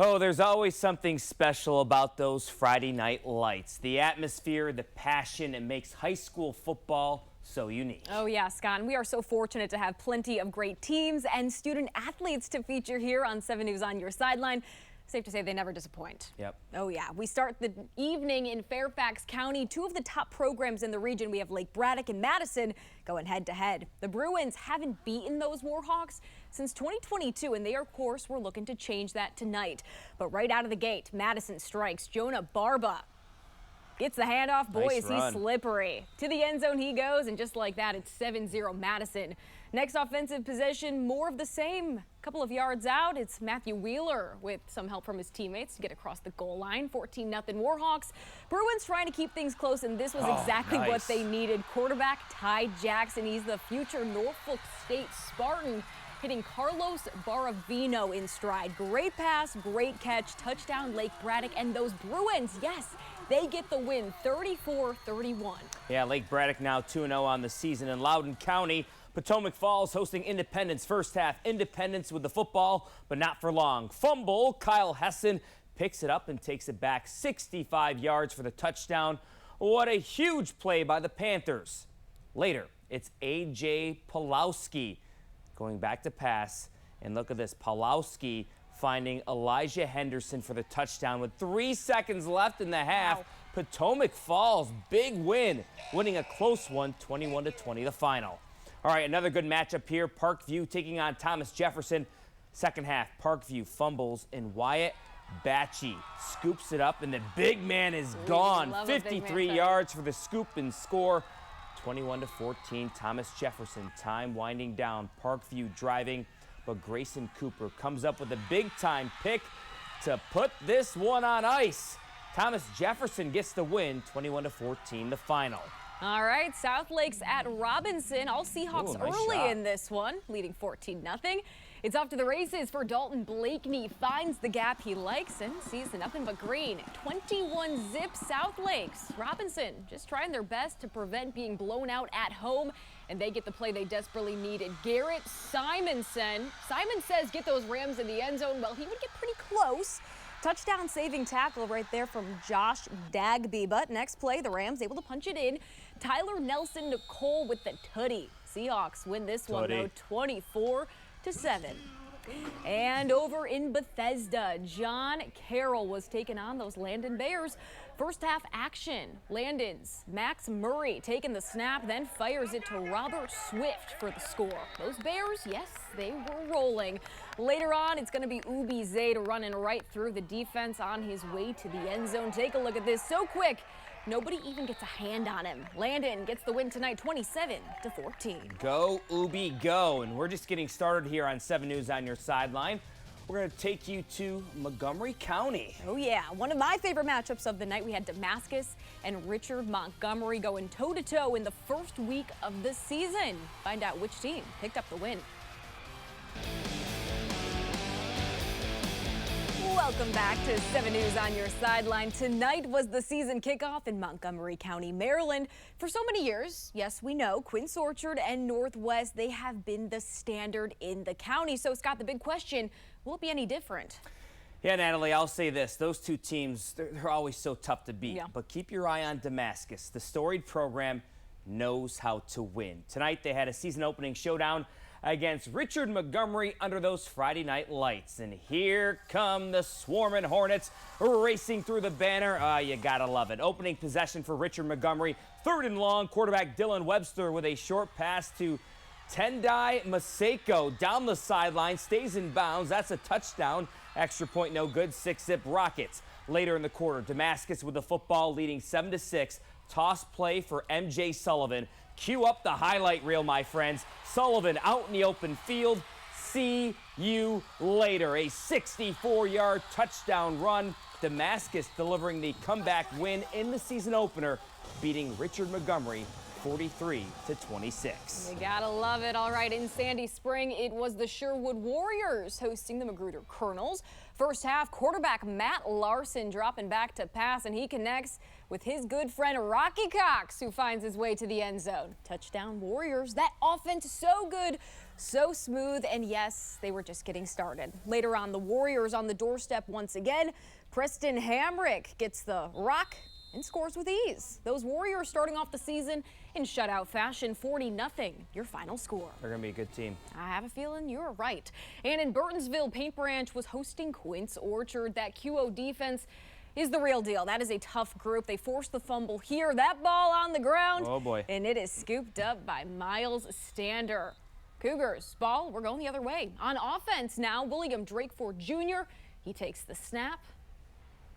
Oh, there's always something special about those Friday night lights. The atmosphere, the passion, it makes high school football so unique. Oh yeah, Scott, and we are so fortunate to have plenty of great teams and student athletes to feature here on 7 News on Your Sideline. Safe to say they never disappoint. Yep. Oh yeah, we start the evening in Fairfax County. Two of the top programs in the region. We have Lake Braddock and Madison going head to head. The Bruins haven't beaten those Warhawks since 2022, and they, of course, were looking to change that tonight. But right out of the gate, Madison strikes. Jonah Barba gets the handoff. Boy, is he slippery. To the end zone he goes, and just like that, it's 7-0 Madison. Next offensive possession, more of the same. A couple of yards out, it's Matthew Wheeler with some help from his teammates to get across the goal line. 14-0 Warhawks. Bruins trying to keep things close, and this was exactly what they needed. Quarterback Ty Jackson, he's the future Norfolk State Spartan, hitting Carlos Baravino in stride. Great pass, great catch, touchdown Lake Braddock, and those Bruins, yes, they get the win, 34-31. Yeah, Lake Braddock now 2-0 on the season. In Loudoun County, Potomac Falls hosting Independence. First half, Independence with the football, but not for long. Fumble, Kyle Hessen picks it up and takes it back 65 yards for the touchdown. What a huge play by the Panthers. Later, it's A.J. Pulowski going back to pass, and look at this, Pulowski finding Elijah Henderson for the touchdown with 3 seconds left in the half. Wow. Potomac Falls, big win, winning a close one, 21-20 the final. All right, another good matchup here. Parkview taking on Thomas Jefferson. Second half, Parkview fumbles, and Wyatt Batchy scoops it up, and the big man is gone. 53 yards for the scoop and score. 21-14, Thomas Jefferson. Time winding down. Parkview driving, but Grayson Cooper comes up with a big-time pick to put this one on ice. Thomas Jefferson gets the win, 21-14, the final. All right, South Lakes at Robinson. All Seahawks early in this one, leading 14-0. It's off to the races for Dalton Blakeney. Finds the gap he likes and sees nothing but green. 21-zip South Lakes. Robinson just trying their best to prevent being blown out at home, and they get the play they desperately needed. Garrett Simonson. Simon says get those Rams in the end zone. Well, he would get pretty close. Touchdown saving tackle right there from Josh Dagby. But next play, the Rams able to punch it in. Tyler Nelson Nicole with the tutty. Seahawks win this one, though, 24-7. And over in Bethesda, John Carroll was taking on those Landon Bears. First half action. Landon's Max Murray taking the snap, then fires it to Robert Swift for the score. Those Bears, yes, they were rolling. Later on, it's going to be Ubi Zaid running right through the defense on his way to the end zone. Take a look at this. So quick, nobody even gets a hand on him. Landon gets the win tonight, 27-14. Go, Ubi, go. And we're just getting started here on 7 News on Your Sideline. We're going to take you to Montgomery County. Oh, yeah. One of my favorite matchups of the night. We had Damascus and Richard Montgomery going toe-to-toe in the first week of the season. Find out which team picked up the win. Welcome back to 7 News on Your Sideline. Tonight was the season kickoff in Montgomery County, Maryland. For so many years, yes, we know, Quince Orchard and Northwest, they have been the standard in the county. So, Scott, the big question, will it be any different? Yeah, Natalie, I'll say this. Those two teams, they're always so tough to beat. Yeah. But keep your eye on Damascus. The storied program knows how to win. Tonight, they had a season opening showdown against Richard Montgomery under those Friday night lights. And here come the swarming Hornets racing through the banner. You gotta love it. Opening possession for Richard Montgomery. 3rd and long, quarterback Dylan Webster with a short pass to Tendai Maseko down the sideline, stays in bounds. That's a touchdown. Extra point, no good. 6-zip Rockets. Later in the quarter, Damascus with the football leading 7-6. Toss play for MJ Sullivan. Cue up the highlight reel, my friends. Sullivan out in the open field. See you later. A 64-yard touchdown run. Damascus delivering the comeback win in the season opener, beating Richard Montgomery 43-26. You gotta love it. All right, in Sandy Spring, it was the Sherwood Warriors hosting the Magruder Colonels. First half, quarterback Matt Larson dropping back to pass, and he connects with his good friend Rocky Cox, who finds his way to the end zone. Touchdown Warriors. That offense so good, so smooth, and yes, they were just getting started. Later on, the Warriors on the doorstep once again. Preston Hamrick gets the rock and scores with ease. Those Warriors starting off the season in shutout fashion, 40-0, your final score. They're going to be a good team. I have a feeling you're right. And in Burtonsville, Paint Branch was hosting Quince Orchard. That QO defense is the real deal. That is a tough group. They forced the fumble here. That ball on the ground. Oh, boy. And it is scooped up by Miles Stander. Cougars, ball, we're going the other way. On offense now, William Drakeford Jr. He takes the snap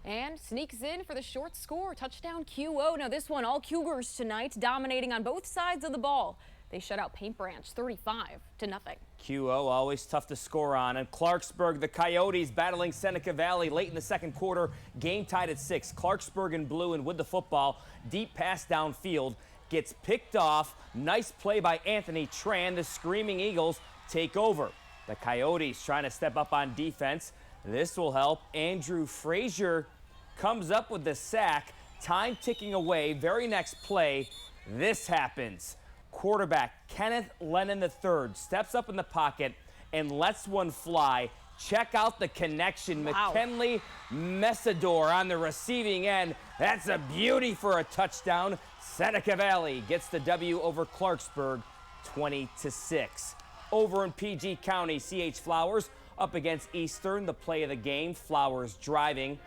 and sneaks in for the short score. Touchdown QO. Now this one, all Cougars tonight, dominating on both sides of the ball. They shut out Paint Branch 35-0. QO always tough to score on. And Clarksburg, the Coyotes battling Seneca Valley late in the second quarter. Game tied at 6. Clarksburg in blue and with the football. Deep pass downfield. Gets picked off. Nice play by Anthony Tran. The Screaming Eagles take over. The Coyotes trying to step up on defense. This will help. Andrew Frazier comes up with the sack. Time ticking away. Very next play, this happens. Quarterback Kenneth Lennon III steps up in the pocket and lets one fly. Check out the connection. Wow. McKinley Messador on the receiving end. That's a beauty for a touchdown. Seneca Valley gets the W over Clarksburg, 20-6. Over in PG County, C.H. Flowers up against Eastern. The play of the game, Flowers driving,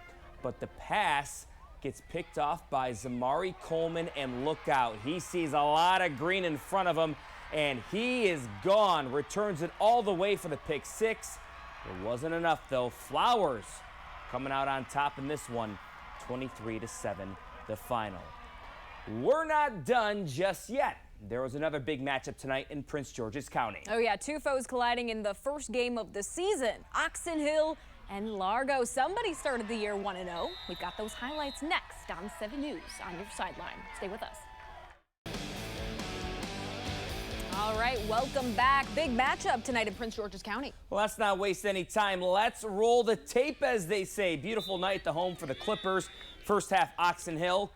but the pass gets picked off by Zamari Coleman, and look out. He sees a lot of green in front of him, and he is gone. Returns it all the way for the pick six. It wasn't enough, though. Flowers coming out on top in this one, 23-7, the final. We're not done just yet. There was another big matchup tonight in Prince George's County. Oh yeah, two foes colliding in the first game of the season. Oxon Hill and Largo. Somebody started the year 1-0. We've got those highlights next on 7 News on Your Sideline. Stay with us. All right, welcome back. Big matchup tonight in Prince George's County. Well, let's not waste any time. Let's roll the tape, as they say. Beautiful night at the home for the Clippers. First half, Oxon Hill.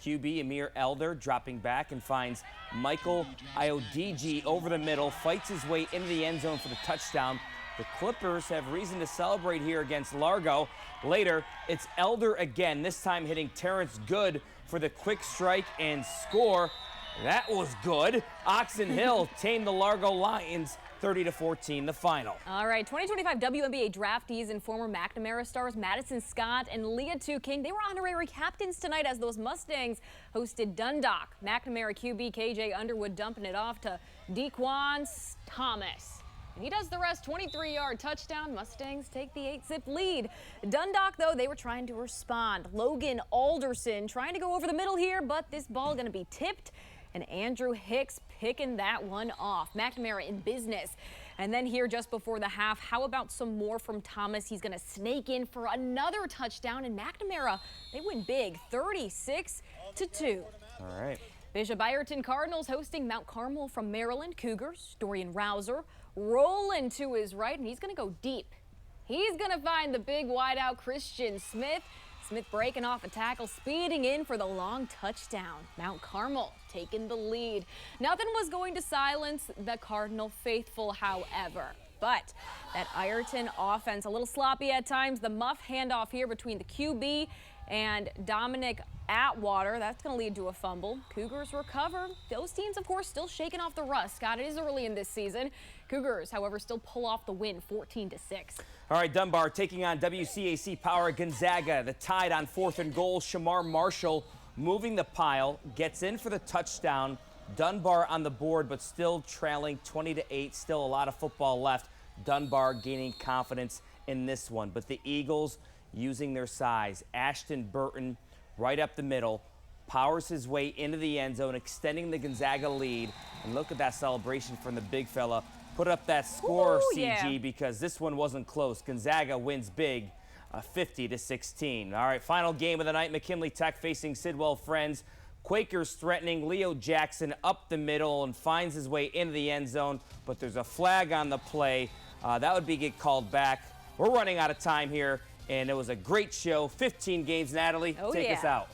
QB Amir Elder dropping back and finds Michael Iodigi over the middle, fights his way into the end zone for the touchdown. The Clippers have reason to celebrate here against Largo. Later, it's Elder again, this time hitting Terrence Good for the quick strike and score. That was good. Oxon Hill tamed the Largo Lions 30-14, the final. All right, 2025 WNBA draftees and former McNamara stars Madison Scott and Leah Tu King, they were honorary captains tonight as those Mustangs hosted Dundalk. McNamara QB KJ Underwood dumping it off to Dequan Thomas. And he does the rest, 23-yard touchdown. Mustangs take the 8-zip lead. Dundalk, though, they were trying to respond. Logan Alderson trying to go over the middle here, but this ball going to be tipped. And Andrew Hicks picking that one off. McNamara in business. And then here just before the half, how about some more from Thomas? He's going to snake in for another touchdown. And McNamara, they win big, 36-2. All right. Bishop Ireton Cardinals hosting Mount Carmel from Maryland. Cougars, Dorian Rouser rolling to his right, and he's going to go deep. He's going to find the big wideout Christian Smith. Smith breaking off a tackle, speeding in for the long touchdown. Mount Carmel taking the lead. Nothing was going to silence the Cardinal faithful, however. But that Ireton offense, a little sloppy at times. The muff handoff here between the QB and Dominic Atwater. That's going to lead to a fumble. Cougars recover. Those teams, of course, still shaking off the rust. Scott, it is early in this season. Cougars, however, still pull off the win, 14-6. All right, Dunbar taking on WCAC Power Gonzaga. The Tide on 4th and goal. Shamar Marshall moving the pile, gets in for the touchdown. Dunbar on the board, but still trailing 20-8. Still a lot of football left. Dunbar gaining confidence in this one. But the Eagles using their size. Ashton Burton right up the middle, powers his way into the end zone, extending the Gonzaga lead. And look at that celebration from the big fella. Put up that score, Ooh, CG, yeah. because this one wasn't close. Gonzaga wins big, 50-16. All right, final game of the night. McKinley Tech facing Sidwell Friends. Quakers threatening Leo Jackson up the middle and finds his way into the end zone, but there's a flag on the play. That would be get called back. We're running out of time here And it was a great show, 15 games. Natalie, take us out.